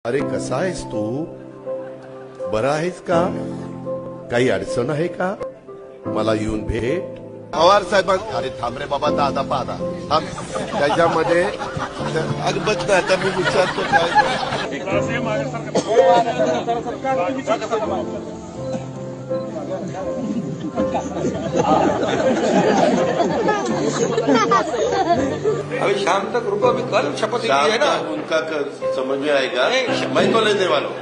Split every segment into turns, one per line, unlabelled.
अरे कसा आहेस तू? बरा आहेस का? काही अडचण आहे का? मला येऊन भेट. पवार साहेब, अरे थांब रे बाबा, दादा पादा थांब. त्याच्यामध्ये अगबत नाही, आता मी विचारतो काय.
अभी शाम तक रुको, अभी कल शपथ ली है ना.
उनका समझ में आएगा. मैं तो लेने वाला हूं.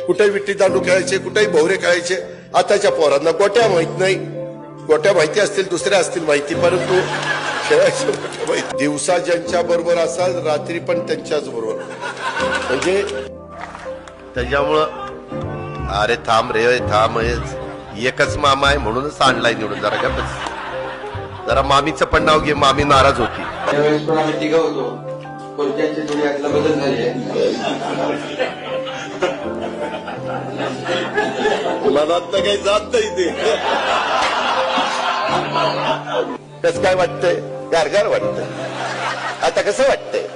कुठे विट्टी दांडू खेळायचे, कुठेही भोवरे खेळायचे. आताच्या पोरांना गोट्या माहित नाही. गोट्या माहिती असतील, दुसऱ्या असतील माहिती, परंतु खेळायचे दिवसा ज्यांच्या बरोबर असाल, रात्री पण त्यांच्याच बरोबर. म्हणजे त्याच्यामुळं अरे थांब रे थांब, एकच मामा आहे म्हणूनच आणलाय निवडून. जरा का बस, जरा मामीचं पण नाव घे. मामी नाराज होती.
त्यावेळेस पण आम्ही तिघं होतो. खुर्च्यांची थोडी आतला बदल झाली आहे.
मनात तर काही जात नाही ते. कसं काय वाटतंय? गारगार वाटतंय. आता कसं वाटतंय?